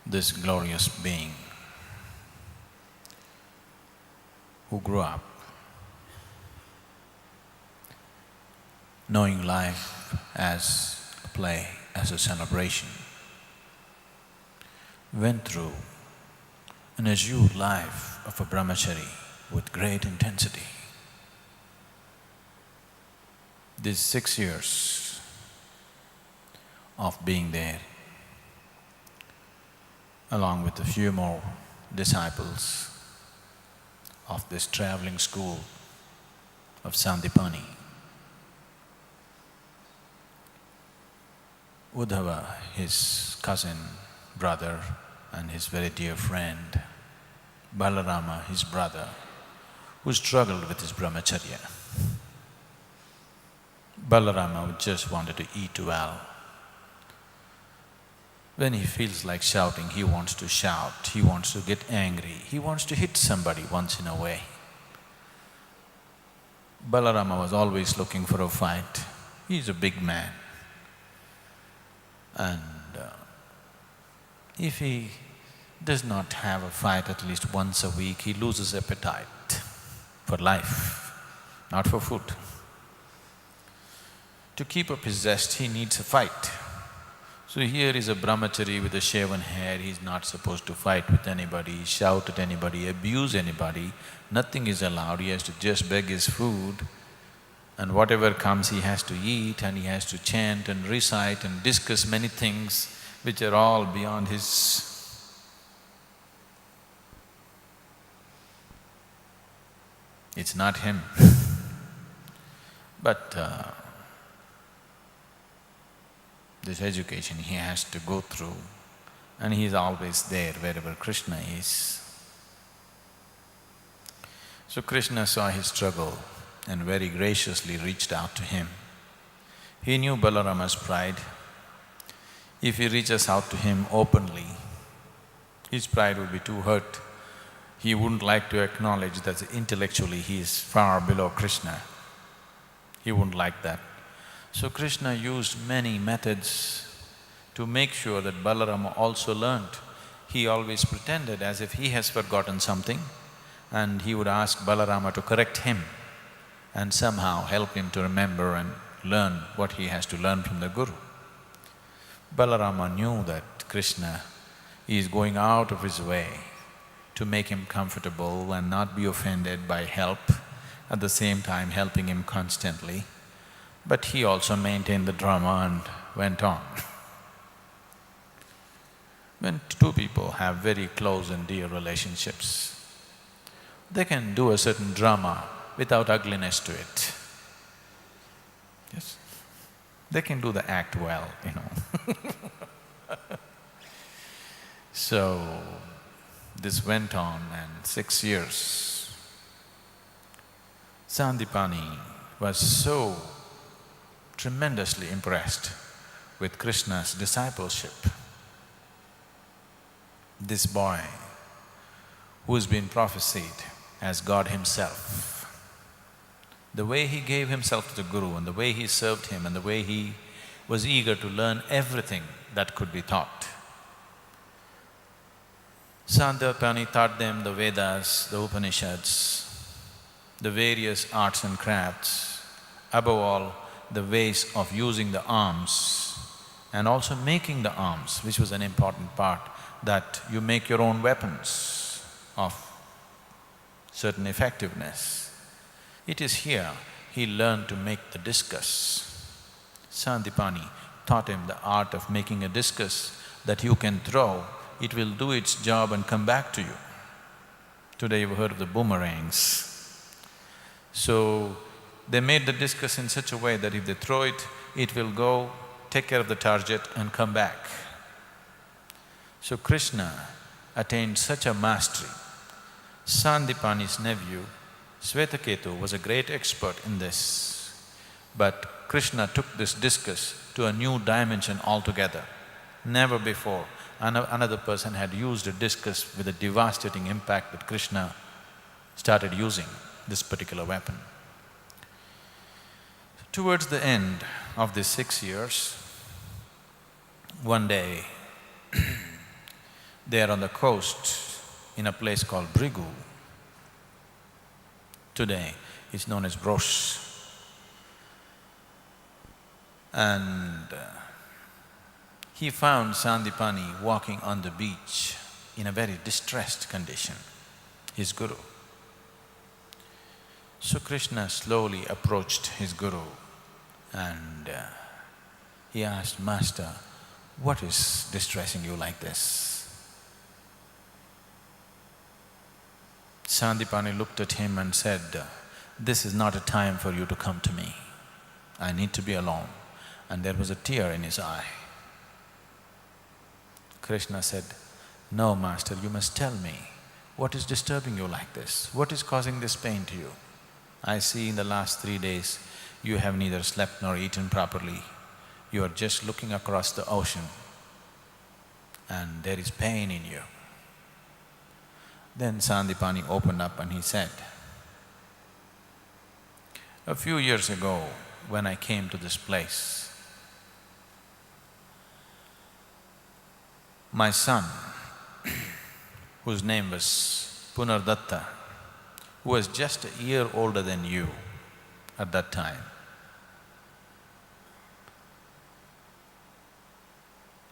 This glorious being who grew up knowing life as a play, as a celebration, went through an azure life of a brahmachari with great intensity. These 6 years of being there, along with a few more disciples of this traveling school of Sandipani, Uddhava, his cousin, brother and his very dear friend, Balarama, his brother, who struggled with his brahmacharya. Balarama just wanted to eat well. When he feels like shouting, he wants to shout, he wants to get angry, he wants to hit somebody once in a way. Balarama was always looking for a fight. He's a big man. And if he does not have a fight at least once a week, he loses appetite for life, not for food. To keep up his zest, he needs a fight. So here is a brahmachari with a shaven hair, he's not supposed to fight with anybody, shout at anybody, abuse anybody, nothing is allowed, he has to just beg his food, and whatever comes he has to eat, and he has to chant and recite and discuss many things which are all beyond his… It's not him. But this education he has to go through, and he is always there wherever Krishna is. So Krishna saw his struggle and very graciously reached out to him. He knew Balarama's pride. If he reaches out to him openly, his pride would be too hurt. He wouldn't like to acknowledge that intellectually he is far below Krishna. He wouldn't like that. So Krishna used many methods to make sure that Balarama also learnt. He always pretended as if he has forgotten something, and he would ask Balarama to correct him and somehow help him to remember and learn what he has to learn from the Guru. Balarama knew that Krishna is going out of his way to make him comfortable and not be offended by help, at the same time helping him constantly. But he also maintained the drama and went on. When two people have very close and dear relationships, they can do a certain drama without ugliness to it. Yes, they can do the act well, you know. So, this went on, and 6 years, Sandipani was so tremendously impressed with Krishna's discipleship. This boy who has been prophesied as God himself, the way he gave himself to the Guru and the way he served him and the way he was eager to learn everything that could be taught. Sandipani taught them the Vedas, the Upanishads, the various arts and crafts, above all, the ways of using the arms and also making the arms, which was an important part, that you make your own weapons of certain effectiveness. It is here he learned to make the discus. Sandipani taught him the art of making a discus that you can throw it will do its job and come back to you. Today you've heard of the boomerangs. So, they made the discus in such a way that if they throw it, it will go, take care of the target and come back. So Krishna attained such a mastery. Sandipani's nephew, Svetaketu, was a great expert in this. But Krishna took this discus to a new dimension altogether. Never before another person had used a discus with a devastating impact that Krishna started using this particular weapon. Towards the end of these 6 years, one day they are on the coast in a place called Brigu. Today it's known as Brosh. And he found Sandipani walking on the beach in a very distressed condition, his guru. So Krishna slowly approached his guru and he asked, "Master, what is distressing you like this?" Sandipani looked at him and said, "This is not a time for you to come to me. I need to be alone." And there was a tear in his eye. Krishna said, "No, Master, you must tell me, what is disturbing you like this? What is causing this pain to you? I see in the last 3 days, you have neither slept nor eaten properly. You are just looking across the ocean and there is pain in you." Then Sandipani opened up and he said, "A few years ago, when I came to this place, my son, whose name was Punardatta, who was just a year older than you at that time,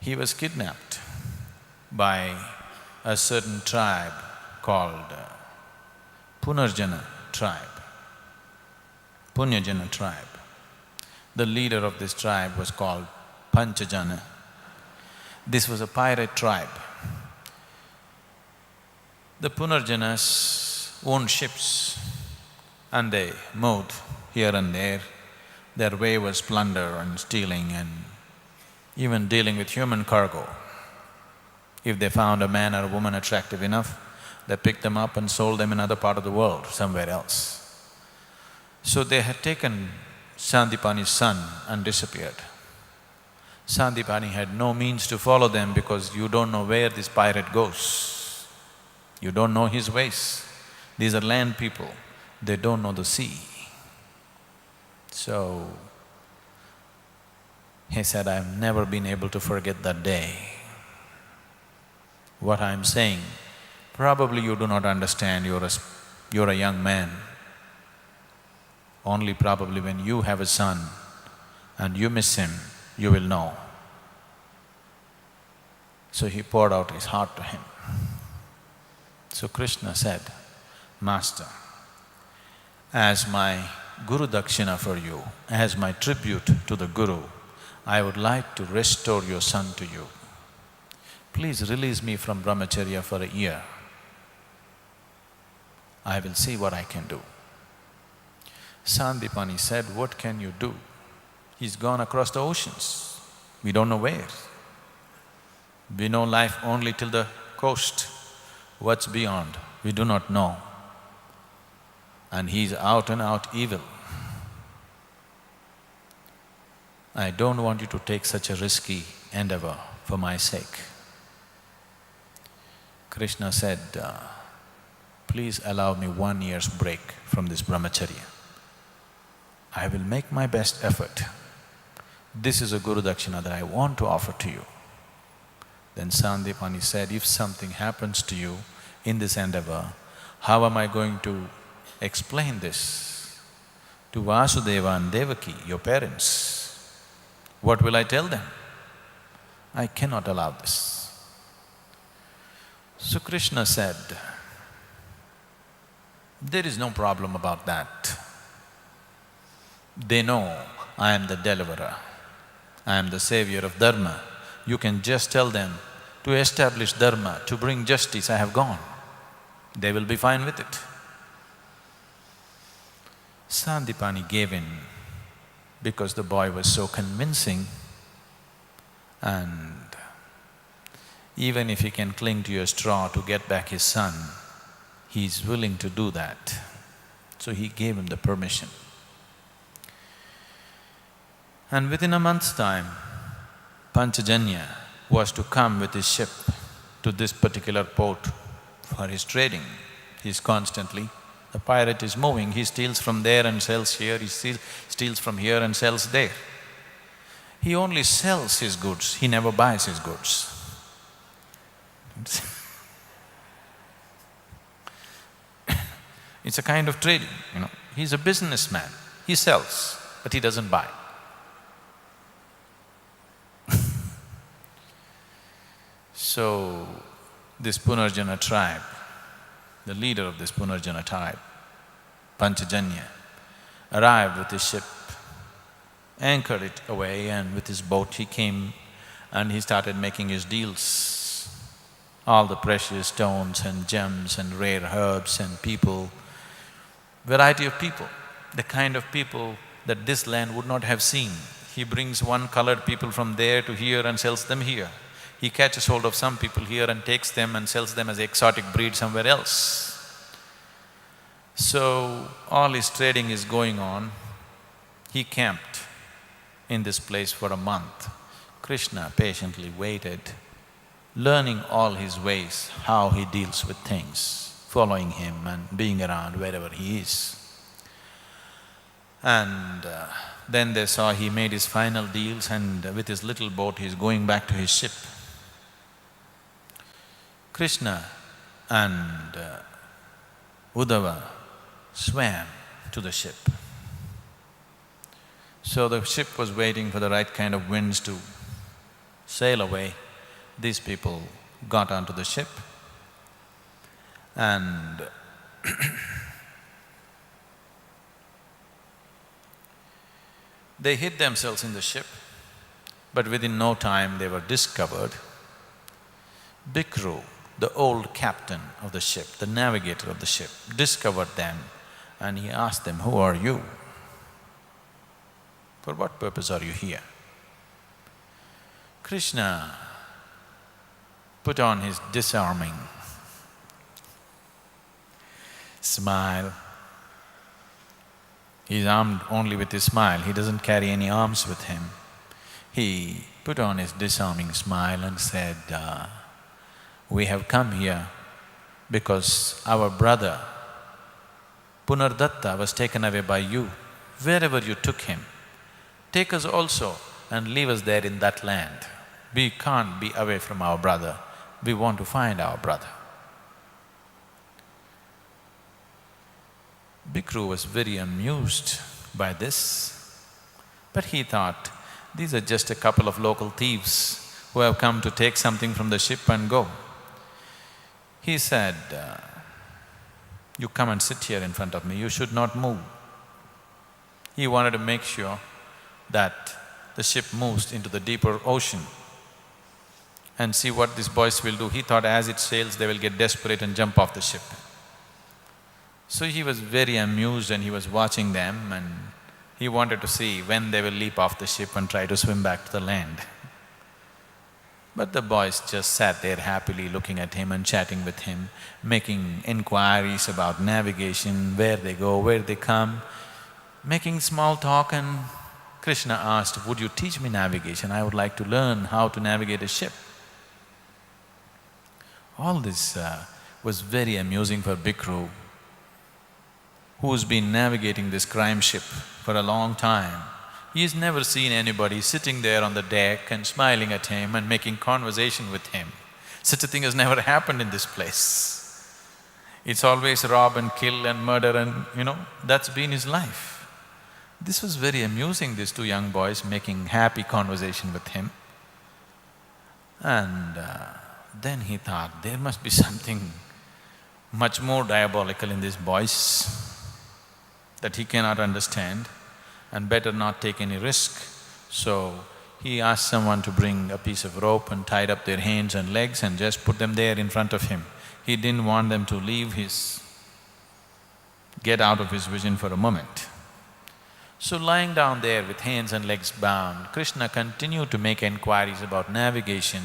he was kidnapped by a certain tribe called Punarjana tribe, Punyajana tribe. The leader of this tribe was called Panchajana. This was a pirate tribe. The Punarjanas owned ships and they moved here and there. Their way was plunder and stealing and even dealing with human cargo. If they found a man or a woman attractive enough, they picked them up and sold them in another part of the world, somewhere else. So they had taken Sandipani's son and disappeared. Sandipani had no means to follow them because you don't know where this pirate goes. You don't know his ways. These are land people, they don't know the sea. So, he said, "I've never been able to forget that day. What I'm saying, probably you do not understand, you're a young man. Only probably when you have a son and you miss him, you will know." So he poured out his heart to him. So Krishna said, "Master, as my Gurudakshina for you, as my tribute to the Guru, I would like to restore your son to you. Please release me from brahmacharya for a year. I will see what I can do." Sandipani said, "What can you do? He's gone across the oceans. We don't know where. We know life only till the coast. What's beyond, we do not know. And he's out and out evil. I don't want you to take such a risky endeavor for my sake." Krishna said, "Please allow me 1 year's break from this brahmacharya. I will make my best effort. This is a Gurudakshina that I want to offer to you." Then Sandipani said, "If something happens to you in this endeavor, how am I going to explain this to Vasudeva and Devaki, your parents? What will I tell them? I cannot allow this." So Krishna said, "There is no problem about that. They know I am the deliverer, I am the savior of dharma. You can just tell them to establish dharma, to bring justice, I have gone. They will be fine with it. Sandipani gave in because the boy was so convincing, and even if he can cling to a straw to get back his son, he is willing to do that. So he gave him the permission. And within a month's time, Panchajanya was to come with his ship to this particular port for his trading. He's constantly… the pirate is moving, he steals from there and sells here, he steals from here and sells there. He only sells his goods, he never buys his goods. It's a kind of trading, He's a businessman, he sells, but he doesn't buy. So, this Punarjana tribe, the leader of this Punarjana tribe, Panchajanya, arrived with his ship, anchored it away, and with his boat he came and he started making his deals. All the precious stones and gems and rare herbs and people, variety of people, the kind of people that this land would not have seen. He brings one colored people from there to here and sells them here. He catches hold of some people here and takes them and sells them as exotic breed somewhere else. So, all his trading is going on. He camped in this place for a month. Krishna patiently waited, learning all his ways, how he deals with things, following him and being around wherever he is. And then they saw he made his final deals, and with his little boat he's going back to his ship. Krishna and Uddhava swam to the ship. So the ship was waiting for the right kind of winds to sail away. These people got onto the ship and they hid themselves in the ship, but within no time they were discovered. Bikru, the old captain of the ship, the navigator of the ship, discovered them and he asked them, "Who are you? For what purpose are you here?" Krishna put on his disarming smile. He's armed only with his smile, he doesn't carry any arms with him. He put on his disarming smile and said, "We have come here because our brother Punardatta was taken away by you. Wherever you took him, take us also and leave us there in that land. We can't be away from our brother, we want to find our brother." Bikru was very amused by this, but he thought, these are just a couple of local thieves who have come to take something from the ship and go. He said, "You come and sit here in front of me, you should not move." He wanted to make sure that the ship moves into the deeper ocean and see what these boys will do. He thought as it sails, they will get desperate and jump off the ship. So he was very amused and he was watching them and he wanted to see when they will leap off the ship and try to swim back to the land. But the boys just sat there happily looking at him and chatting with him, making inquiries about navigation, where they go, where they come, making small talk. And Krishna asked, "Would you teach me navigation? I would like to learn how to navigate a ship." All this was very amusing for Bikru, who's been navigating this crime ship for a long time. He's never seen anybody sitting there on the deck and smiling at him and making conversation with him. Such a thing has never happened in this place. It's always rob and kill and murder and, that's been his life. This was very amusing, these two young boys making happy conversation with him. And then he thought, there must be something much more diabolical in these boys that he cannot understand, and better not take any risk. So he asked someone to bring a piece of rope and tied up their hands and legs and just put them there in front of him. He didn't want them to get out of his vision for a moment. So lying down there with hands and legs bound, Krishna continued to make enquiries about navigation,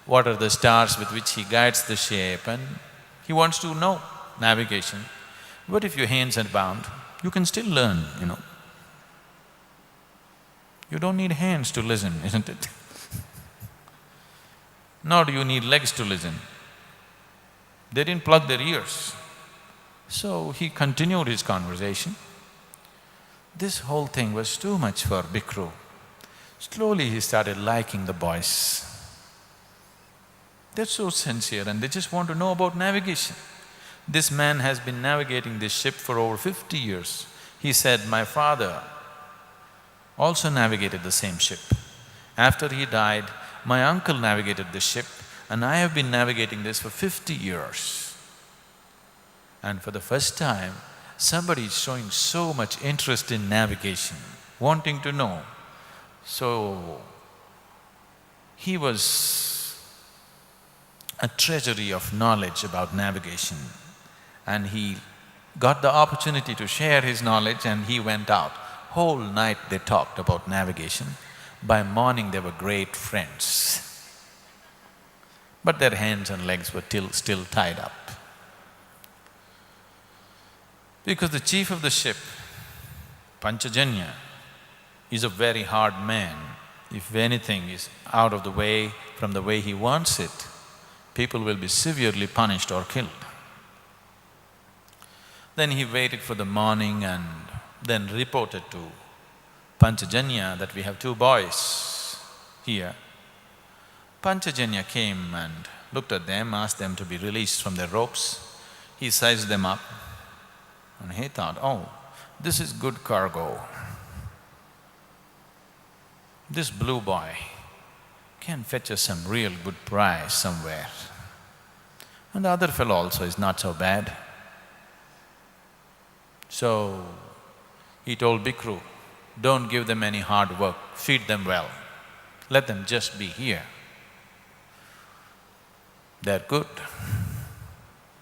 what are the stars with which he guides the ship, and he wants to know navigation. But if your hands are bound, you can still learn, You don't need hands to listen, isn't it? Nor do you need legs to listen. They didn't plug their ears. So he continued his conversation. This whole thing was too much for Bhikru. Slowly he started liking the boys. They're so sincere and they just want to know about navigation. This man has been navigating this ship for over 50 years. He said, my father also navigated the same ship. After he died, my uncle navigated this ship and I have been navigating this for 50 years. And for the first time, somebody is showing so much interest in navigation, wanting to know. So, he was a treasury of knowledge about navigation and he got the opportunity to share his knowledge and he went out. Whole night they talked about navigation. By morning they were great friends. But their hands and legs were still tied up. Because the chief of the ship, Panchajanya, is a very hard man. If anything is out of the way from the way he wants it, people will be severely punished or killed. Then he waited for the morning and then reported to Panchajanya that we have 2 boys here. Panchajanya came and looked at them, asked them to be released from their ropes. He sized them up and he thought, oh, this is good cargo. This blue boy can fetch us some real good prize somewhere. And the other fellow also is not so bad. So, he told Bhikru, don't give them any hard work, feed them well, let them just be here. They're good,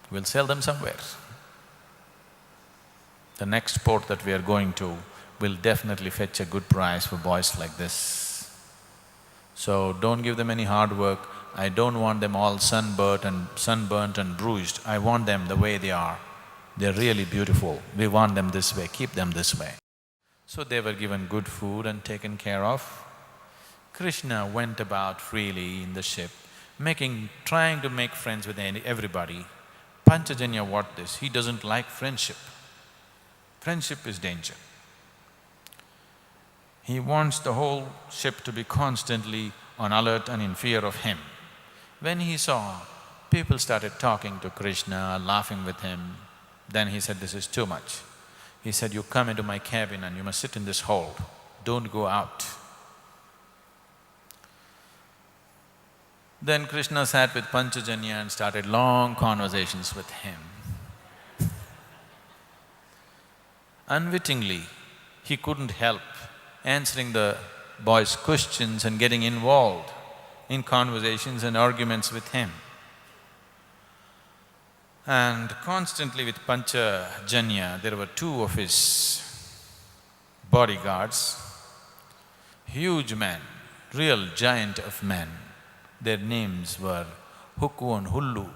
we'll sell them somewhere. The next port that we are going to will definitely fetch a good price for boys like this. So don't give them any hard work. I don't want them all sunburnt and bruised. I want them the way they are. They're really beautiful. We want them this way, keep them this way. So they were given good food and taken care of. Krishna went about freely in the ship, trying to make friends with everybody. Panchajanya what this? He doesn't like friendship. Friendship is danger. He wants the whole ship to be constantly on alert and in fear of him. When he saw people started talking to Krishna, laughing with him, then he said, this is too much. He said, you come into my cabin and you must sit in this hold, don't go out. Then Krishna sat with Panchajanya and started long conversations with him. Unwittingly, he couldn't help answering the boys' questions and getting involved in conversations and arguments with him. And constantly with Panchajanya, there were 2 of his bodyguards, huge men, real giant of men. Their names were Hukku and Hullu,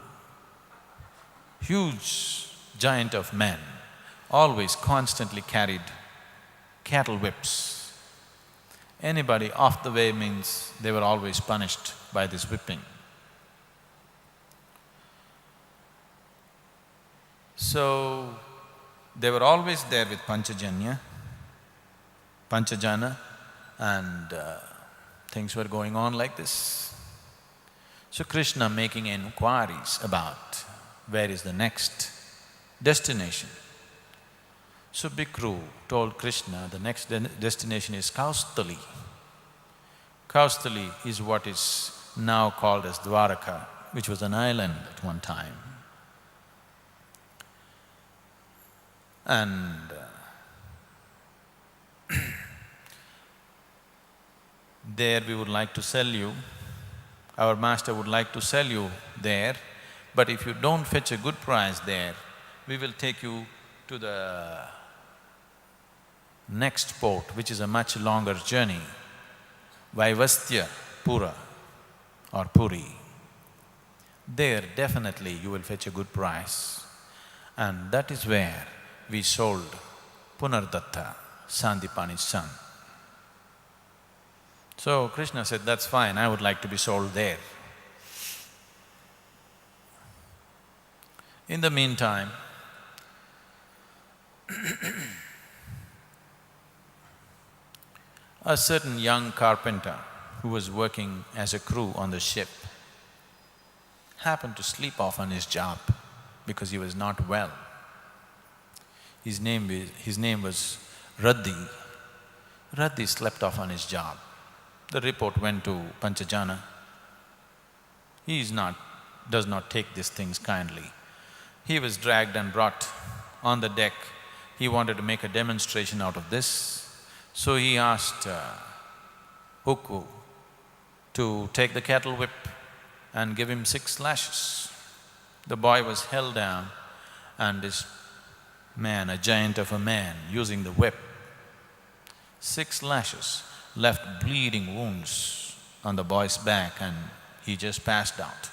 huge giant of men, always constantly carried cattle whips. Anybody off the way means they were always punished by this whipping. So, they were always there with Panchajanya, and things were going on like this. So Krishna making inquiries about where is the next destination. So Bhikru told Krishna the next destination is Kaustali. Kaustali is what is now called as Dwaraka, which was an island at one time. And there we would like to sell you, our master would like to sell you there, but if you don't fetch a good price there, we will take you to the next port, which is a much longer journey, Vaivastya Pura or Puri. There definitely you will fetch a good price. And that is where we sold Punardatta, Sandipani's son. So Krishna said, that's fine, I would like to be sold there. In the meantime, a certain young carpenter who was working as a crew on the ship happened to sleep off on his job because he was not well. His name was Radhi. Radhi slept off on his job. The report went to Panchajana. He does not take these things kindly. He was dragged and brought on the deck. He wanted to make a demonstration out of this. So he asked Hukku to take the cattle whip and give him 6 lashes. The boy was held down and this man, a giant of a man, using the whip, 6 lashes, left bleeding wounds on the boy's back and he just passed out.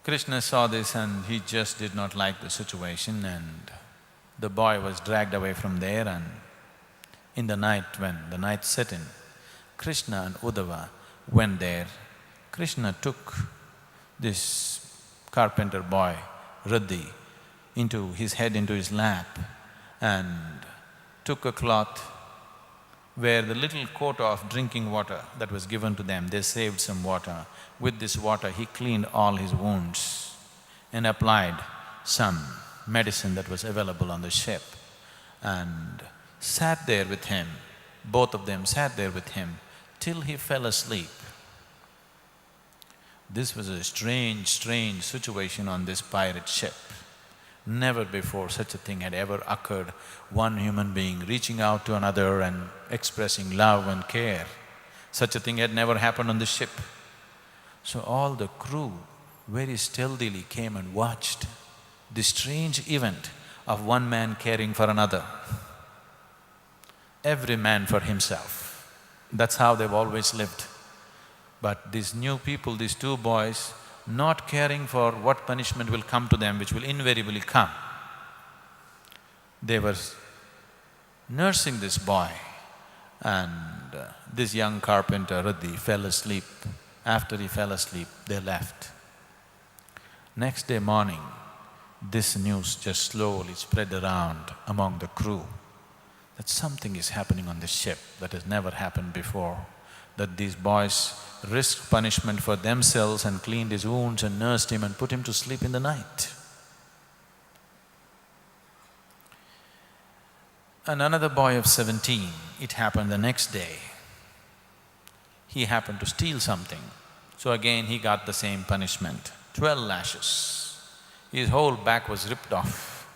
Krishna saw this and he just did not like the situation, and the boy was dragged away from there. And in the night, when the night set in, Krishna and Uddhava went there. Krishna took this carpenter boy, Radhi, into his lap and took a cloth where the little quota of drinking water that was given to them, they saved some water. With this water, he cleaned all his wounds and applied some medicine that was available on the ship and sat there with him. Both of them sat there with him till he fell asleep. This was a strange situation on this pirate ship. Never before such a thing had ever occurred, one human being reaching out to another and expressing love and care. Such a thing had never happened on the ship. So all the crew very stealthily came and watched this strange event of one man caring for another. Every man for himself. That's how they've always lived. But these new people, these 2 boys, not caring for what punishment will come to them, which will invariably come. They were nursing this boy, and this young carpenter, Radhi, fell asleep. After he fell asleep, they left. Next day morning, this news just slowly spread around among the crew that something is happening on the ship that has never happened before, that these boys risked punishment for themselves and cleaned his wounds and nursed him and put him to sleep in the night. And another boy of 17, it happened the next day. He happened to steal something, so again he got the same punishment, 12 lashes. His whole back was ripped off.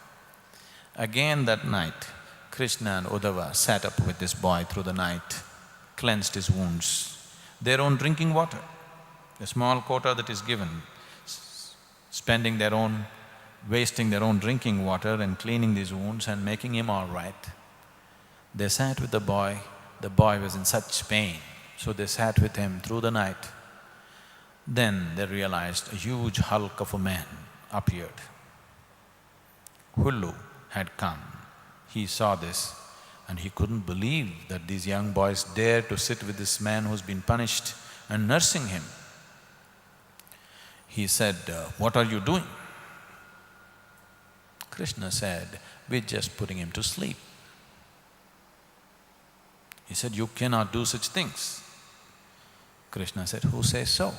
Again that night, Krishna and Uddhava sat up with this boy through the night, cleansed his wounds. Their own drinking water, the small quota that is given, wasting their own drinking water and cleaning these wounds and making him all right. They sat with the boy was in such pain, so they sat with him through the night. Then they realized a huge hulk of a man appeared. Hullu had come. He saw this and he couldn't believe that these young boys dared to sit with this man who's been punished and nursing him. He said, "What are you doing?" Krishna said, "We're just putting him to sleep." He said, "You cannot do such things." Krishna said, "Who says so?"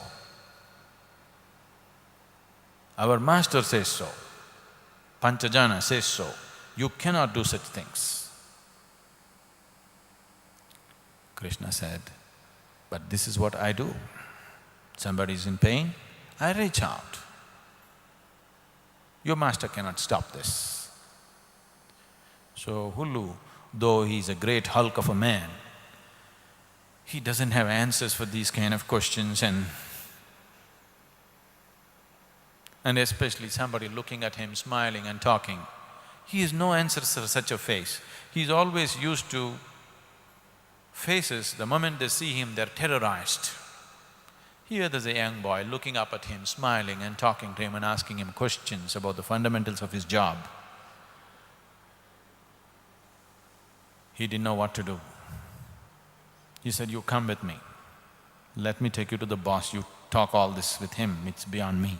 "Our master says so. Panchajana says so. You cannot do such things." Krishna said, "But this is what I do. Somebody is in pain, I reach out. Your master cannot stop this." So Hullu though he's a great hulk of a man, he doesn't have answers for these kind of questions and especially somebody looking at him, smiling and talking. He has no answers for such a face. He's always used to faces, the moment they see him, they're terrorized. Here there's a young boy looking up at him, smiling and talking to him and asking him questions about the fundamentals of his job. He didn't know what to do. He said, "You come with me. Let me take you to the boss. You talk all this with him, it's beyond me."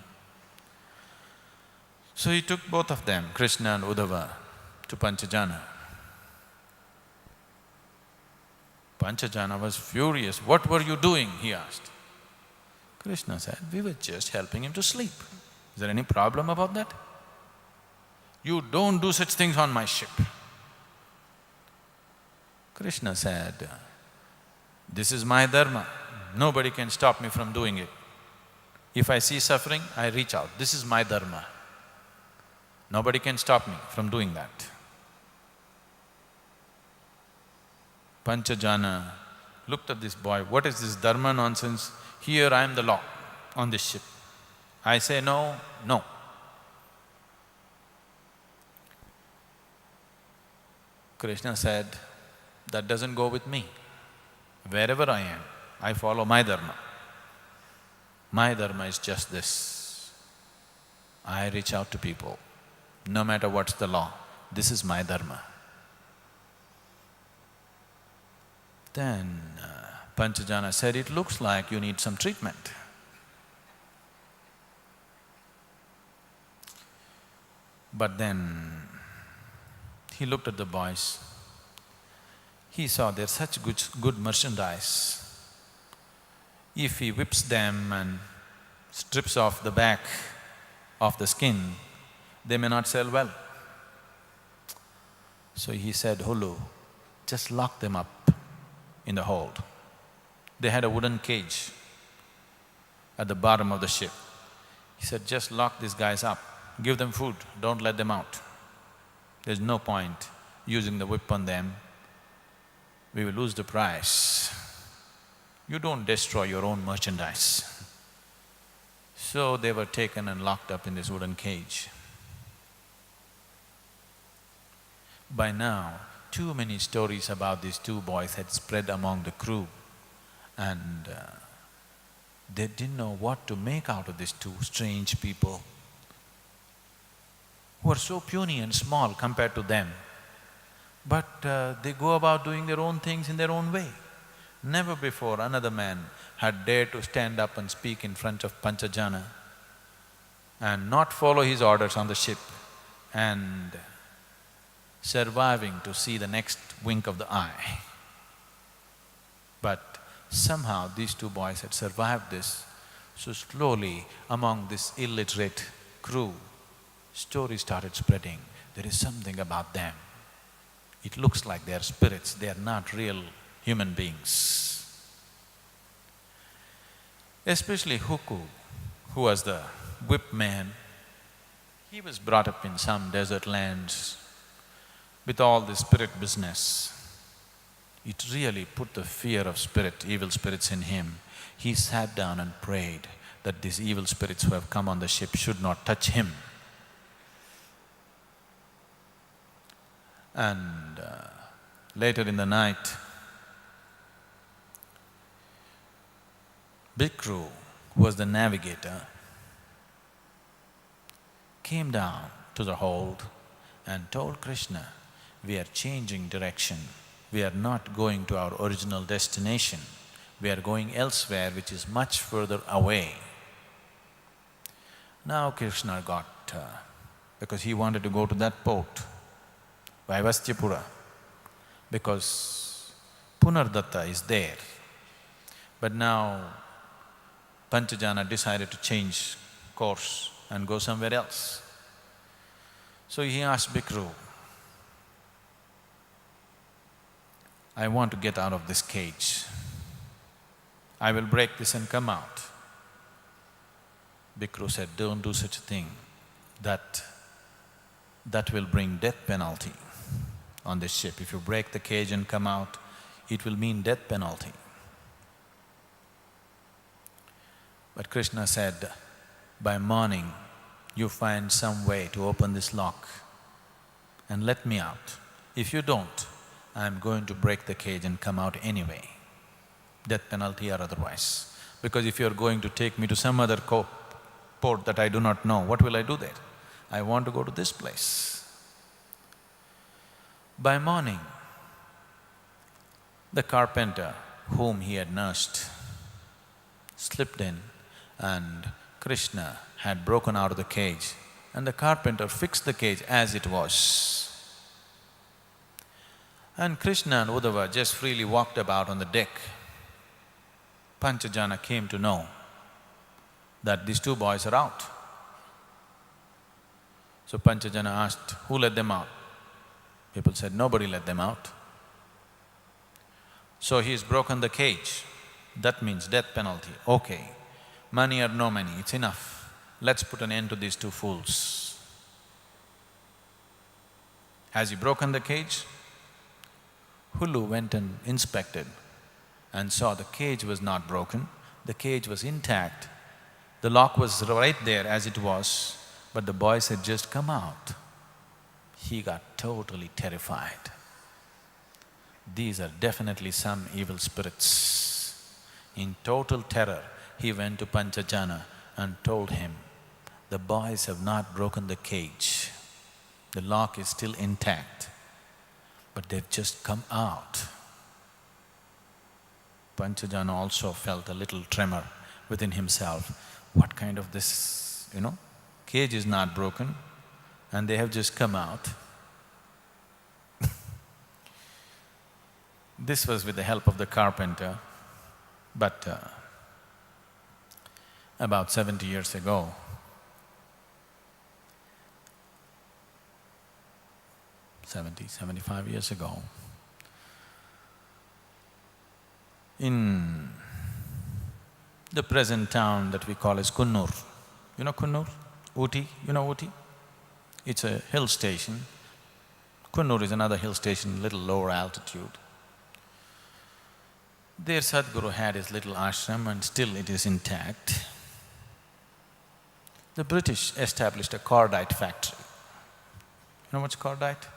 So he took both of them, Krishna and Uddhava, to Panchajana. Panchajana was furious. "What were you doing?" he asked. Krishna said, "We were just helping him to sleep. Is there any problem about that? You don't do such things on my ship." Krishna said, "This is my dharma. Nobody can stop me from doing it. If I see suffering, I reach out. This is my dharma. Nobody can stop me from doing that." Panchajana looked at this boy, "What is this dharma nonsense? Here I am the law on this ship. I say no, no." Krishna said, "That doesn't go with me. Wherever I am, I follow my dharma. My dharma is just this. I reach out to people, no matter what's the law. This is my dharma." Then Panchajana said, "It looks like you need some treatment." But then he looked at the boys. He saw they're such good merchandise. If he whips them and strips off the back of the skin, they may not sell well. So he said, "Hulu, just lock them up in the hold." They had a wooden cage at the bottom of the ship. He said, "Just lock these guys up, give them food, don't let them out. There's no point using the whip on them, we will lose the prize. You don't destroy your own merchandise." So they were taken and locked up in this wooden cage. By now, too many stories about these two boys had spread among the crew, and they didn't know what to make out of these two strange people who are so puny and small compared to them. But they go about doing their own things in their own way. Never before another man had dared to stand up and speak in front of Panchajana and not follow his orders on the ship and surviving to see the next wink of the eye. But somehow these two boys had survived this, so slowly among this illiterate crew, stories started spreading. There is something about them. It looks like they are spirits, they are not real human beings. Especially Huku, who was the whip man, he was brought up in some desert lands with all this spirit business. It really put the fear of evil spirits in him. He sat down and prayed that these evil spirits who have come on the ship should not touch him. And later in the night, Bikru, who was the navigator, came down to the hold and told Krishna, "We are changing direction. We are not going to our original destination. We are going elsewhere which is much further away." Now Krishna got… because he wanted to go to that port, Vaivasthapura, because Punardatta is there. But now Panchajana decided to change course and go somewhere else. So he asked Bikru, "I want to get out of this cage. I will break this and come out." Bikru said, "Don't do such a thing. That will bring death penalty. on this ship. If you break the cage and come out, it will mean death penalty. But Krishna said, by morning, you find some way to open this lock and let me out. If you don't, I'm going to break the cage and come out anyway, death penalty or otherwise. Because if you're going to take me to some other port that I do not know, what will I do there? I want to go to this place. By morning, the carpenter whom he had nursed slipped in, and Krishna had broken out of the cage, and the carpenter fixed the cage as it was. And Krishna and Uddhava just freely walked about on the deck. Panchajana came to know that these two boys are out. So Panchajana asked, who let them out? People said, nobody let them out. So he's broken the cage, that means death penalty. Okay, money or no money, it's enough. Let's put an end to these two fools. Has he broken the cage? Hulu went and inspected and saw the cage was not broken, the cage was intact. The lock was right there as it was, but the boys had just come out. He got totally terrified. These are definitely some evil spirits. In total terror, he went to Panchajana and told him, the boys have not broken the cage. The lock is still intact, but they've just come out. Panchajana also felt a little tremor within himself. What kind of this, cage is not broken and they have just come out. This was with the help of the carpenter, but about 70 years ago, '75 years ago, in the present town that we call as Kunnur. You know Kunnur? Ooty, you know Ooty? It's a hill station. Kunnur is another hill station, little lower altitude. There Sadhguru had his little ashram and still it is intact. The British established a cordite factory. You know what's cordite?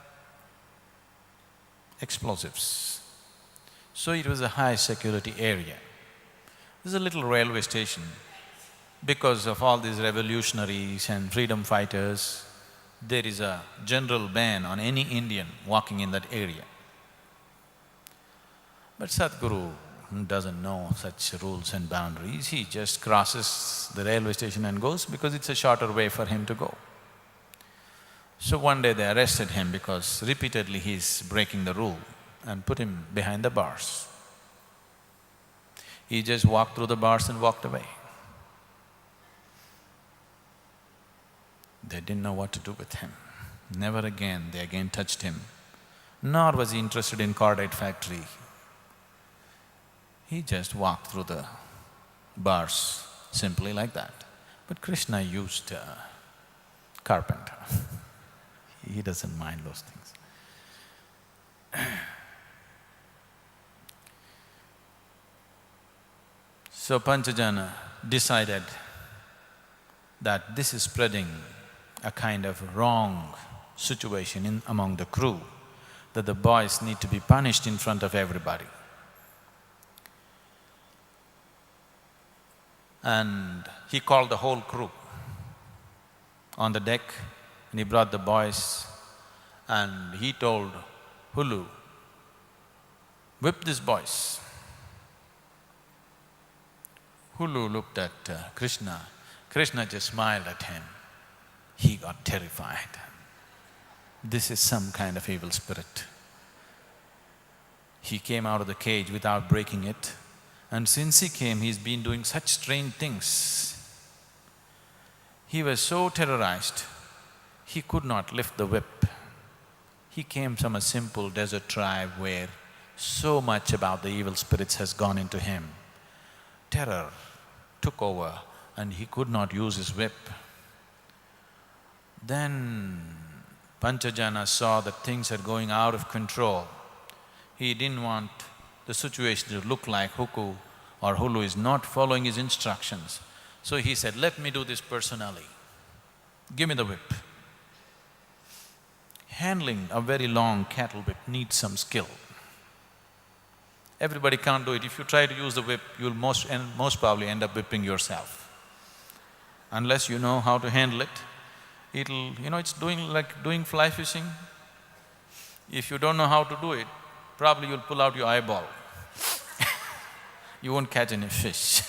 Explosives. So it was a high security area. There's a little railway station. Because of all these revolutionaries and freedom fighters, there is a general ban on any Indian walking in that area. But Sadhguru doesn't know such rules and boundaries, he just crosses the railway station and goes because it's a shorter way for him to go. So one day they arrested him because repeatedly he's breaking the rule and put him behind the bars. He just walked through the bars and walked away. They didn't know what to do with him. Never again they again touched him, nor was he interested in cordite factory. He just walked through the bars simply like that. But Krishna used carpenter. He doesn't mind those things. So Panchajana decided that this is spreading a kind of wrong situation among the crew, that the boys need to be punished in front of everybody. And he called the whole crew on the deck and he brought the boys and he told Hulu, whip these boys. Hulu looked at Krishna. Krishna just smiled at him. He got terrified. This is some kind of evil spirit. He came out of the cage without breaking it, and since he came, he's been doing such strange things. He was so terrorized, he could not lift the whip. He came from a simple desert tribe where so much about the evil spirits has gone into him. Terror took over and he could not use his whip. Then Panchajana saw that things are going out of control. He didn't want the situation to look like Huku or Hulu is not following his instructions. So he said, let me do this personally. Give me the whip. Handling a very long cattle whip needs some skill. Everybody can't do it. If you try to use the whip, you'll most probably end up whipping yourself. Unless you know how to handle it, it's like doing fly fishing. If you don't know how to do it, probably you'll pull out your eyeball. You won't catch any fish.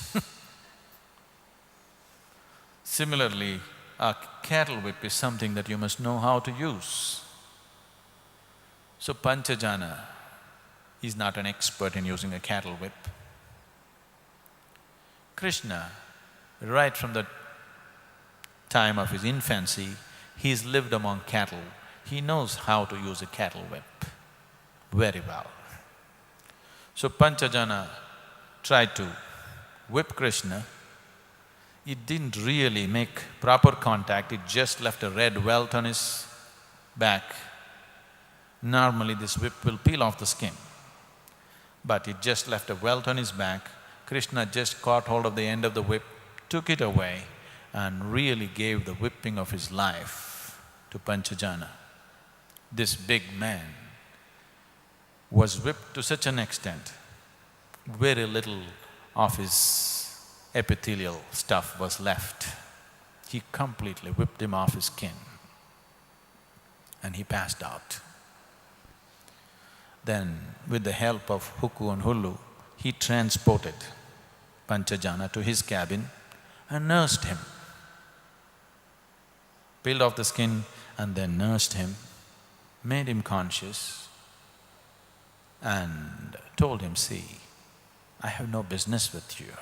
Similarly, a cattle whip is something that you must know how to use. So Panchajana is not an expert in using a cattle whip. Krishna, right from the time of his infancy, he's lived among cattle. He knows how to use a cattle whip very well. So Panchajana tried to whip Krishna. It didn't really make proper contact, it just left a red welt on his back. Normally this whip will peel off the skin, but it just left a welt on his back. Krishna just caught hold of the end of the whip, took it away and really gave the whipping of his life to Panchajana. This big man was whipped to such an extent, very little of his epithelial stuff was left. He completely whipped him off his skin and he passed out. Then, with the help of Huku and Hulu, he transported Panchajana to his cabin and nursed him. Peeled off the skin and then nursed him, made him conscious and told him, see, I have no business with you.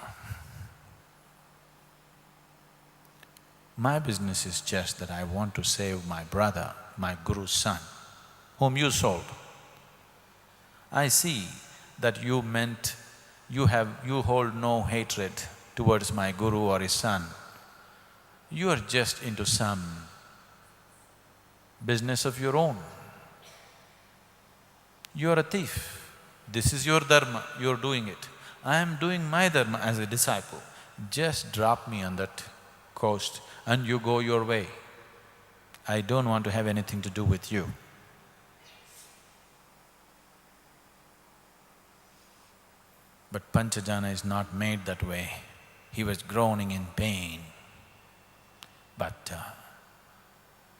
My business is just that I want to save my brother, my Guru's son, whom you sold. I see that you hold no hatred towards my Guru or his son. You are just into some business of your own. You are a thief. This is your dharma, you are doing it. I am doing my dharma as a disciple. Just drop me on that coast and you go your way. I don't want to have anything to do with you. But Panchajana is not made that way. He was groaning in pain, but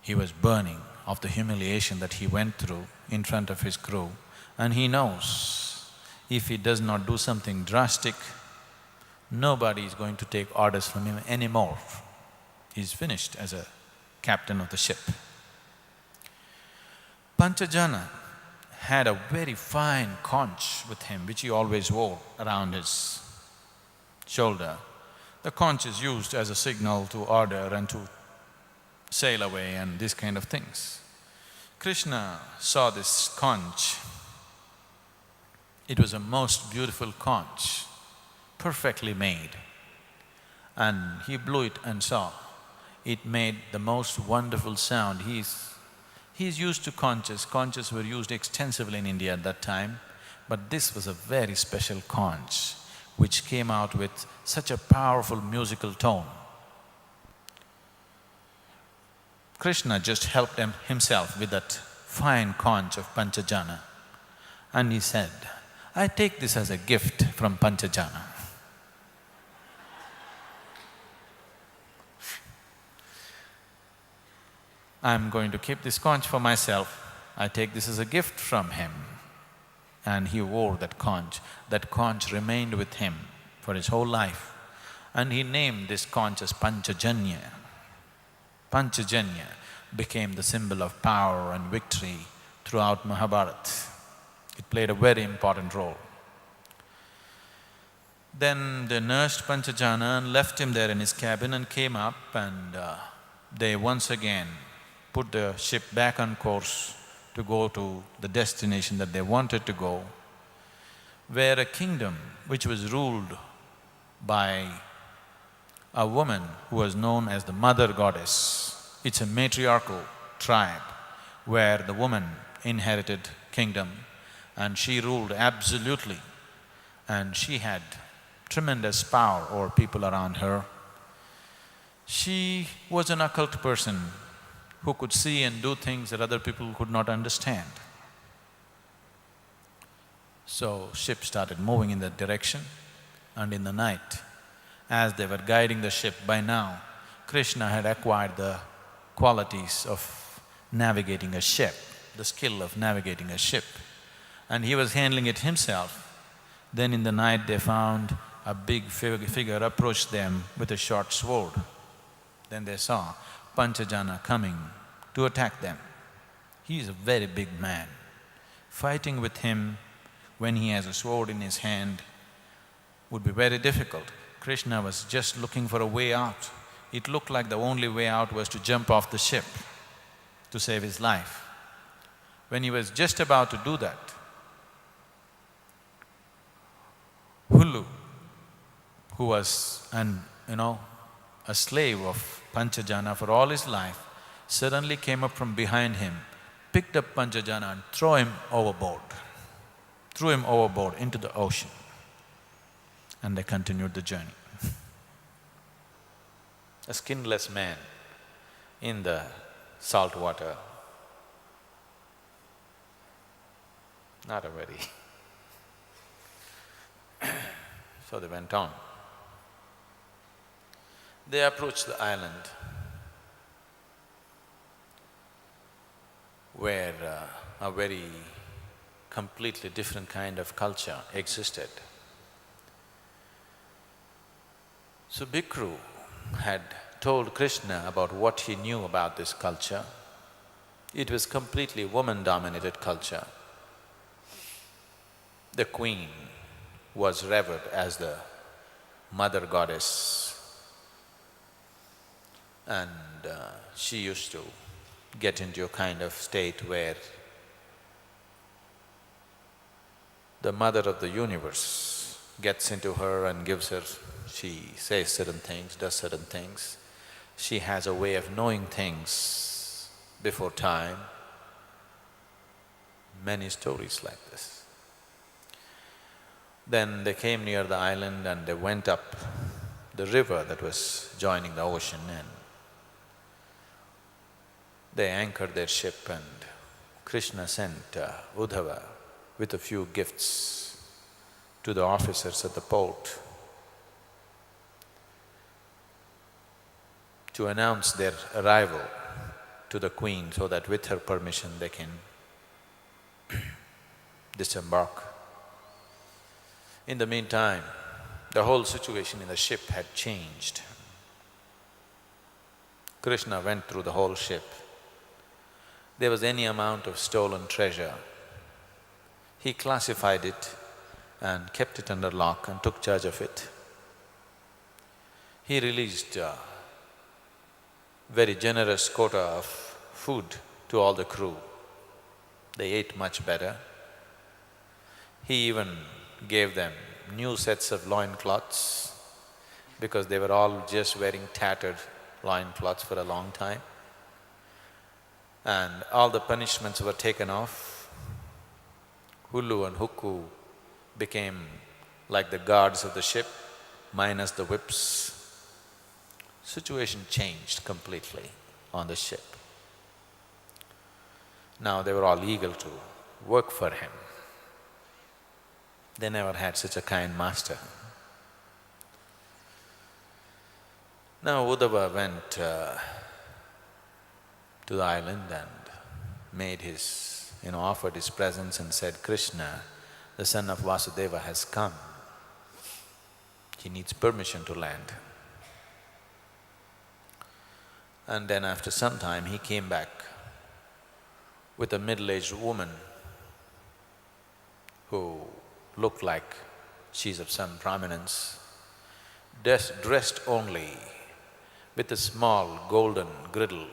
he was burning of the humiliation that he went through in front of his crew, and he knows if he does not do something drastic, nobody is going to take orders from him anymore. He's finished as a captain of the ship. Panchajana had a very fine conch with him, which he always wore around his shoulder. The conch is used as a signal to order and to sail away and these kind of things. Krishna saw this conch. It was a most beautiful conch, perfectly made. And he blew it and saw. It made the most wonderful sound. He's used to conches. Conches were used extensively in India at that time, but this was a very special conch which came out with such a powerful musical tone. Krishna just helped himself with that fine conch of Panchajana and he said, I take this as a gift from Panchajana. I'm going to keep this conch for myself. I take this as a gift from him. And he wore that conch. That conch remained with him for his whole life. And he named this conch as Panchajanya. Panchajanya became the symbol of power and victory throughout Mahabharata. It played a very important role. Then they nursed Panchajana and left him there in his cabin and came up and they once again put the ship back on course to go to the destination that they wanted to go, where a kingdom which was ruled by a woman who was known as the Mother Goddess. It's a matriarchal tribe where the woman inherited kingdom and she ruled absolutely, and she had tremendous power over people around her. She was an occult person who could see and do things that other people could not understand. So ship started moving in that direction, and in the night, as they were guiding the ship, by now Krishna had acquired the qualities of navigating a ship, the skill of navigating a ship, and he was handling it himself. Then in the night they found a big figure approached them with a short sword. Then they saw Panchajana coming to attack them. He is a very big man. Fighting with him when he has a sword in his hand would be very difficult. Krishna was just looking for a way out. It looked like the only way out was to jump off the ship to save his life. When he was just about to do that, Hullu, who was a slave of Panchajana for all his life, suddenly came up from behind him, picked up Panchajana and threw him overboard into the ocean. And they continued the journey. A skinless man in the salt water. Not a very… So they went on. They approached the island where a very completely different kind of culture existed. So Bhikru had told Krishna about what he knew about this culture. It was completely woman-dominated culture. The queen was revered as the mother goddess, and she used to get into a kind of state where the mother of the universe gets into her and gives her… She says certain things, does certain things. She has a way of knowing things before time. Many stories like this. Then they came near the island and they went up the river that was joining the ocean, and they anchored their ship, and Krishna sent Uddhava with a few gifts to the officers at the port to announce their arrival to the queen so that with her permission they can disembark. In the meantime, the whole situation in the ship had changed. Krishna went through the whole ship. There was any amount of stolen treasure. He classified it and kept it under lock and took charge of it. He released very generous quota of food to all the crew. They ate much better. He even gave them new sets of loincloths because they were all just wearing tattered loincloths for a long time. And all the punishments were taken off. Hullu and Hukku became like the guards of the ship, minus the whips. Situation changed completely on the ship. Now they were all eager to work for him. They never had such a kind master. Now Uddhava went to the island and made his… offered his presence and said, Krishna, the son of Vasudeva, has come. He needs permission to land. And then after some time he came back with a middle-aged woman who looked like she's of some prominence, dressed only with a small golden girdle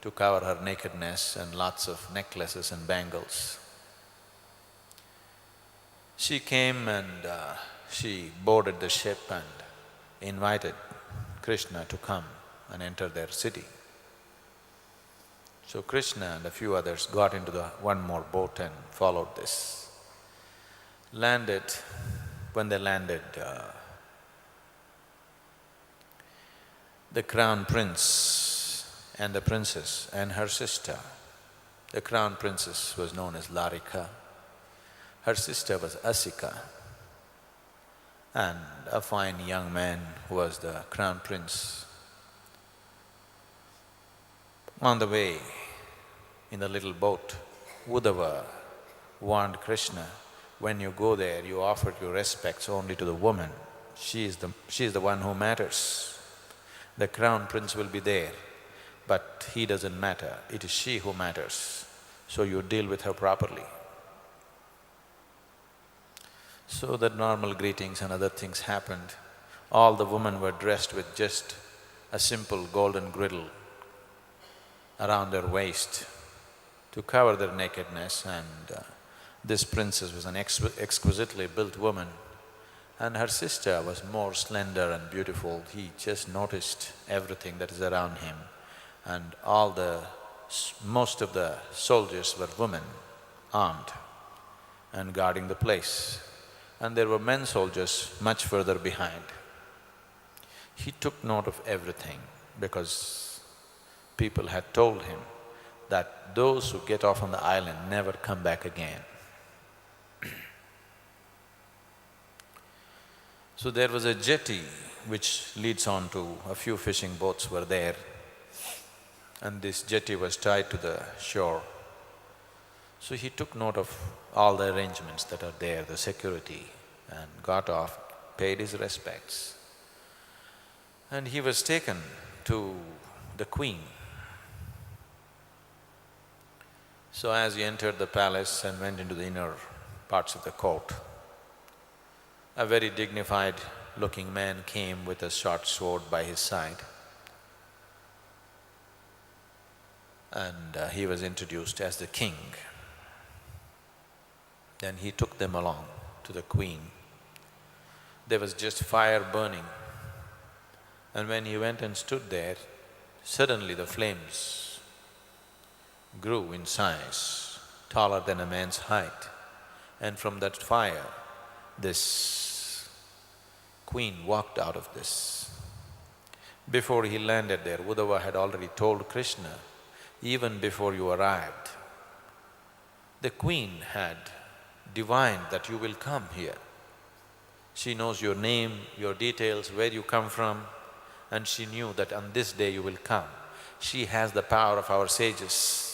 to cover her nakedness and lots of necklaces and bangles. She came and she boarded the ship and invited Krishna to come and enter their city. So Krishna and a few others got into the one more boat and followed this. Landed, when they landed, the crown prince and the princess and her sister. The crown princess was known as Larika, her sister was Asika, and a fine young man who was the crown prince. On the way, in the little boat, Uddhava warned Krishna, when you go there, you offer your respects only to the woman. She is the one who matters. The crown prince will be there, but he doesn't matter, it is she who matters. So you deal with her properly. So the normal greetings and other things happened. All the women were dressed with just a simple golden girdle around their waist to cover their nakedness, and this princess was an exquisitely built woman, and her sister was more slender and beautiful. He just noticed everything that is around him, and most of the soldiers were women, armed and guarding the place, and there were men soldiers much further behind. He took note of everything because people had told him that those who get off on the island never come back again. So there was a jetty which leads on to a few fishing boats were there, and this jetty was tied to the shore. So he took note of all the arrangements that are there, the security, and got off, paid his respects. And he was taken to the queen. So as he entered the palace and went into the inner parts of the court, a very dignified-looking man came with a short sword by his side, and he was introduced as the king. Then he took them along to the queen. There was just fire burning, and when he went and stood there, suddenly the flames grew in size, taller than a man's height, and from that fire, this queen walked out of this. Before he landed there, Uddhava had already told Krishna, even before you arrived, the queen had divined that you will come here. She knows your name, your details, where you come from, and she knew that on this day you will come. She has the power of our sages.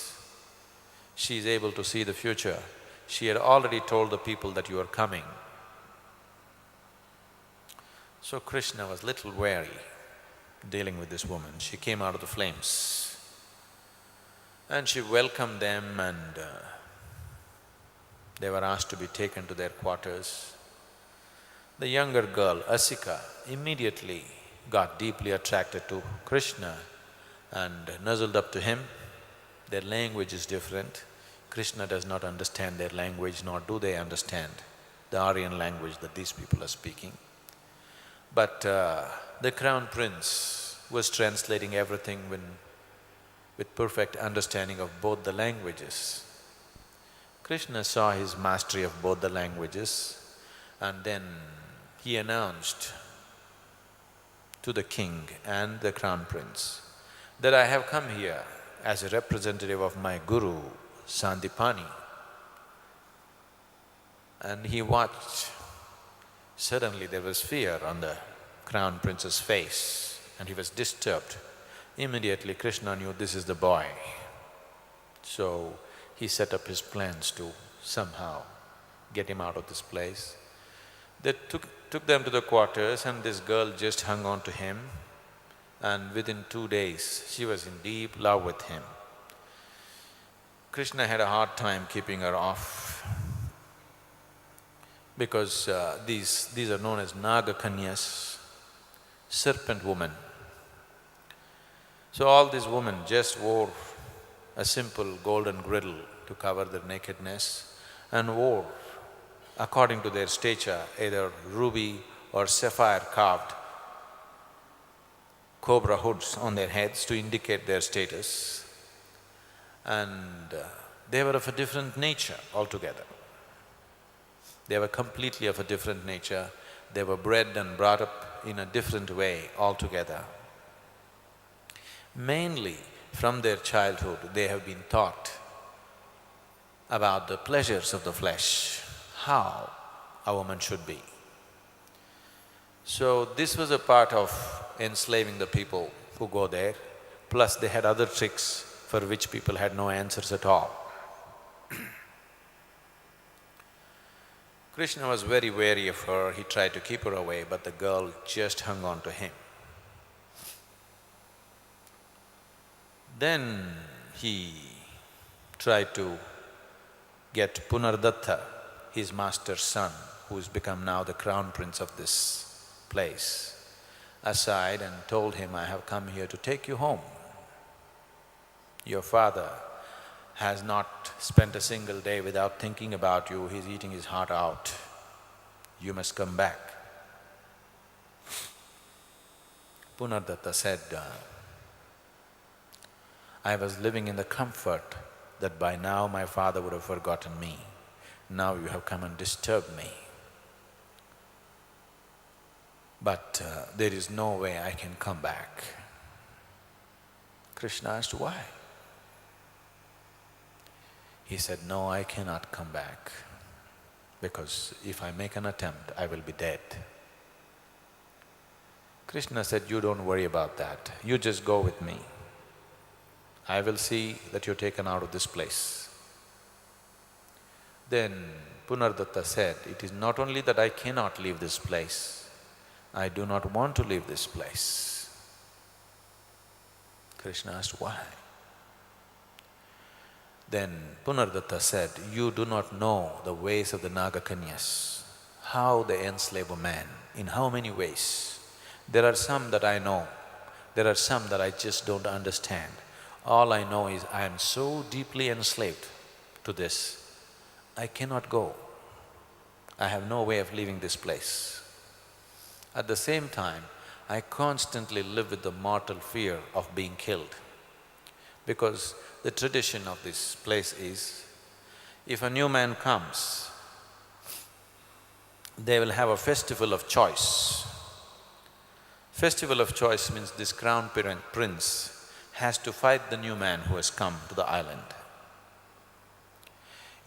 She is able to see the future. She had already told the people that you are coming. So Krishna was little wary dealing with this woman. She came out of the flames and she welcomed them, and they were asked to be taken to their quarters. The younger girl, Asika, immediately got deeply attracted to Krishna and nuzzled up to him. Their language is different. Krishna does not understand their language, nor do they understand the Aryan language that these people are speaking. But the crown prince was translating everything with perfect understanding of both the languages. Krishna saw his mastery of both the languages, and then he announced to the king and the crown prince that I have come here as a representative of my guru, Sandipani. And he watched. Suddenly there was fear on the crown prince's face and he was disturbed. Immediately Krishna knew this is the boy. So he set up his plans to somehow get him out of this place. They took them to the quarters, and this girl just hung on to him, and within 2 days she was in deep love with him. Krishna had a hard time keeping her off because these are known as Naga Kanyas, serpent women. So all these women just wore a simple golden girdle to cover their nakedness and wore, according to their stature, either ruby or sapphire carved cobra hoods on their heads to indicate their status. and they were of a different nature altogether. They were completely of a different nature. They were bred and brought up in a different way altogether. Mainly from their childhood, they have been taught about the pleasures of the flesh, how a woman should be. So this was a part of enslaving the people who go there, plus they had other tricks for which people had no answers at all. Krishna was very wary of her, he tried to keep her away, but the girl just hung on to him. Then he tried to get Punardatta, his master's son, who has become now the crown prince of this place, aside and told him, "I have come here to take you home. Your father has not spent a single day without thinking about you, he's eating his heart out. You must come back." Punardatta said, "I was living in the comfort that by now my father would have forgotten me. Now you have come and disturbed me. But there is no way I can come back." Krishna asked, "Why?" He said, "No, I cannot come back, because if I make an attempt, I will be dead." Krishna said, "You don't worry about that, you just go with me. I will see that you're taken out of this place." Then Punardatta said, "It is not only that I cannot leave this place, I do not want to leave this place." Krishna asked, "Why?" Then Punardatta said, "You do not know the ways of the Nagakanyas, how they enslave a man, in how many ways. There are some that I know, there are some that I just don't understand. All I know is I am so deeply enslaved to this, I cannot go. I have no way of leaving this place. At the same time, I constantly live with the mortal fear of being killed. Because the tradition of this place is, if a new man comes, they will have a festival of choice. Festival of choice means this crown prince has to fight the new man who has come to the island.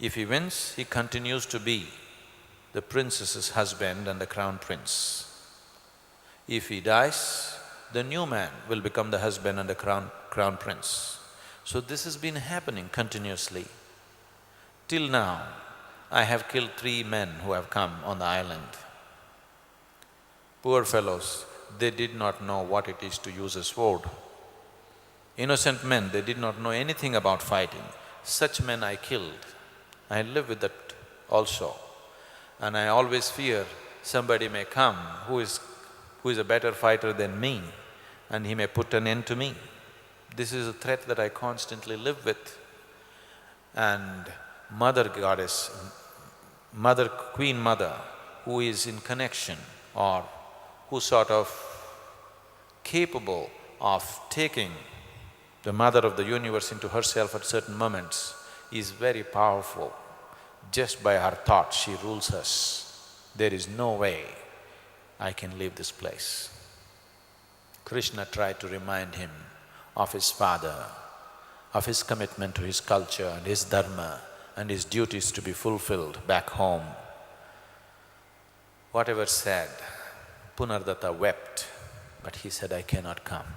If he wins, he continues to be the princess's husband and the crown prince. If he dies, the new man will become the husband and the crown prince. So this has been happening continuously. Till now, I have killed 3 men who have come on the island. Poor fellows, they did not know what it is to use a sword. Innocent men, they did not know anything about fighting. Such men I killed. I live with that also. And I always fear somebody may come who is a better fighter than me, and he may put an end to me. This is a threat that I constantly live with. And Mother Goddess, Queen Mother, who is in connection or who's sort of capable of taking the Mother of the universe into herself at certain moments, is very powerful. Just by her thought, she rules us. There is no way I can leave this place." Krishna tried to remind him of his father, of his commitment to his culture and his dharma and his duties to be fulfilled back home. Whatever said, Punardatta wept, but he said, "I cannot come."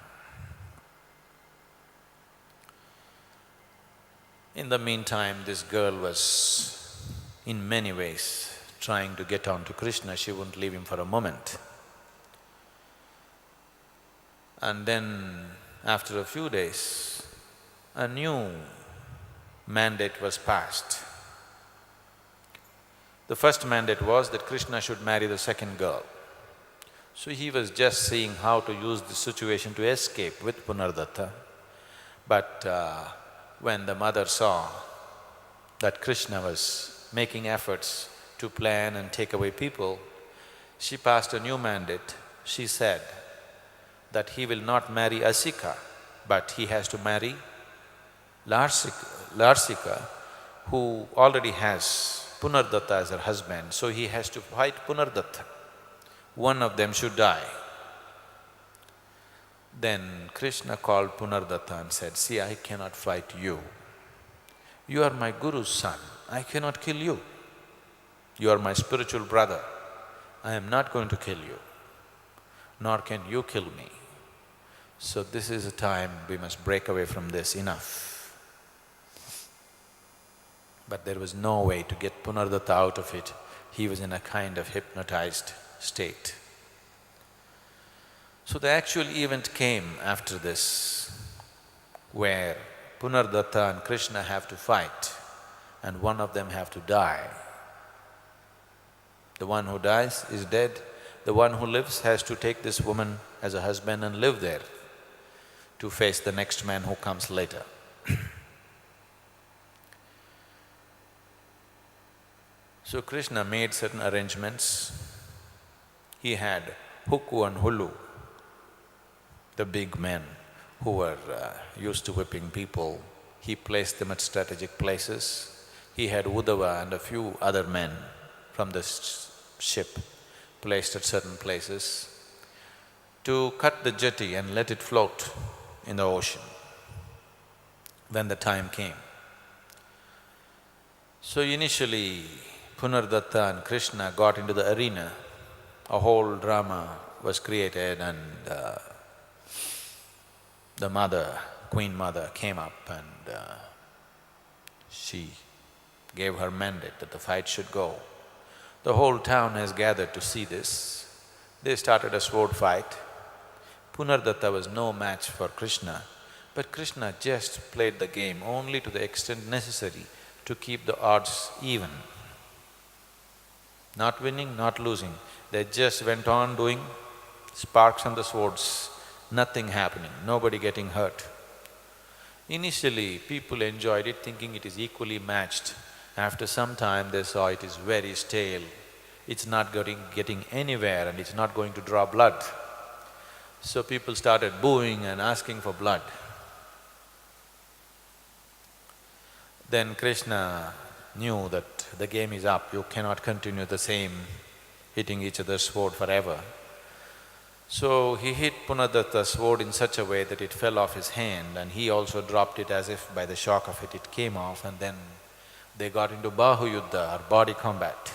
In the meantime, this girl was in many ways trying to get on to Krishna, she wouldn't leave him for a moment. And then, after a few days, a new mandate was passed. The first mandate was that Krishna should marry the second girl. So he was just seeing how to use the situation to escape with Punardatta. But when the mother saw that Krishna was making efforts to plan and take away people, she passed a new mandate. She said that he will not marry Asika, but he has to marry Larsika, who already has Punardatta as her husband, so he has to fight Punardatta. One of them should die. Then Krishna called Punardatta and said, "See, I cannot fight you. You are my Guru's son, I cannot kill you. You are my spiritual brother, I am not going to kill you, nor can you kill me. So this is a time we must break away from this, enough." But there was no way to get Punardatta out of it. He was in a kind of hypnotized state. So the actual event came after this, where Punardatta and Krishna have to fight and one of them have to die. The one who dies is dead, the one who lives has to take this woman as a husband and live there to face the next man who comes later. So Krishna made certain arrangements. He had Hukku and Hullu, the big men who were used to whipping people. He placed them at strategic places. He had Uddhava and a few other men from the ship placed at certain places to cut the jetty and let it float in the ocean when the time came. So initially, Punardatta and Krishna got into the arena. A whole drama was created and the mother, Queen Mother came up and she gave her mandate that the fight should go. The whole town has gathered to see this. They started a sword fight. Punardatta was no match for Krishna, but Krishna just played the game only to the extent necessary to keep the odds even. Not winning, not losing, they just went on doing sparks on the swords, nothing happening, nobody getting hurt. Initially, people enjoyed it thinking it is equally matched. After some time, they saw it is very stale, it's not getting anywhere and it's not going to draw blood. So people started booing and asking for blood. Then Krishna knew that the game is up, you cannot continue the same hitting each other's sword forever. So he hit Punardatta's sword in such a way that it fell off his hand and he also dropped it as if by the shock of it came off, and then they got into Bahu Yuddha or body combat.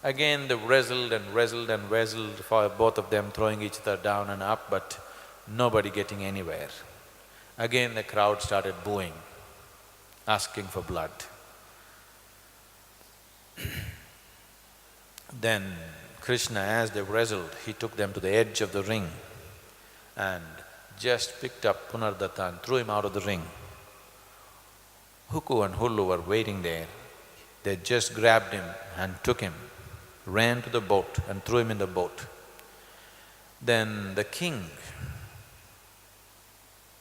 Again they wrestled and wrestled and wrestled for both of them throwing each other down and up, but nobody getting anywhere. Again the crowd started booing, asking for blood. Then Krishna, as they wrestled, he took them to the edge of the ring and just picked up Punardatta and threw him out of the ring. Hukku and Hullu were waiting there. They just grabbed him and took him, ran to the boat and threw him in the boat. Then the king,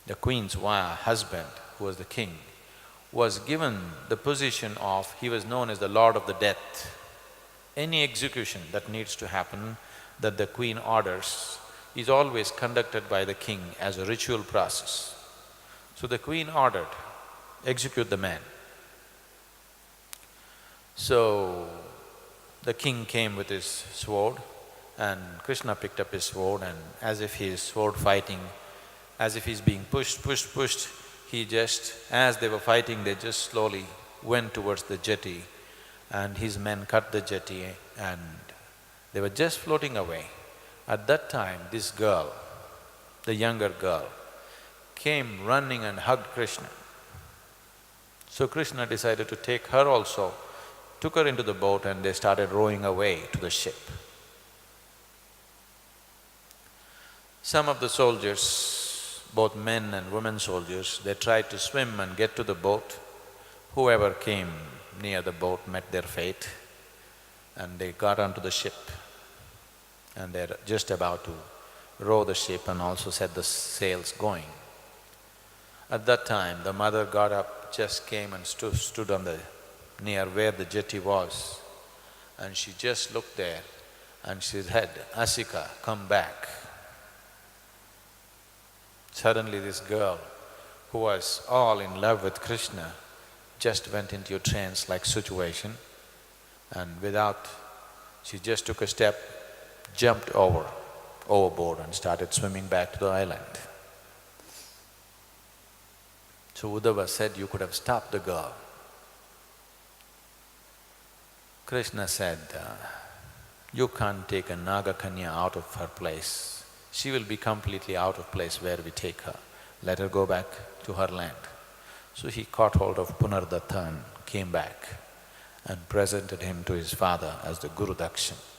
the queen's husband, who was the king, was given the position of… he was known as the Lord of the Death. Any execution that needs to happen, that the queen orders, is always conducted by the king as a ritual process. So the queen ordered, execute the man. So the king came with his sword and Krishna picked up his sword, and as if he is sword fighting, as if he's being pushed, he just… as they were fighting, they just slowly went towards the jetty and his men cut the jetty and they were just floating away. At that time, this girl, the younger girl, came running and hugged Krishna. So Krishna decided to take her also, took her into the boat and they started rowing away to the ship. Some of the soldiers, both men and women soldiers, they tried to swim and get to the boat. Whoever came near the boat met their fate and they got onto the ship and they're just about to row the ship and also set the sails going. At that time, the mother got up, just came and stood on the… near where the jetty was, and she just looked there and she said, "Asika, come back." Suddenly this girl who was all in love with Krishna, just went into a trance-like situation and she just took a step, jumped overboard and started swimming back to the island. So Uddhava said, you could have stopped the girl. Krishna said, you can't take a Naga Kanya out of her place. She will be completely out of place where we take her. Let her go back to her land. So he caught hold of Punardatta and came back and presented him to his father as the Gurudakshina.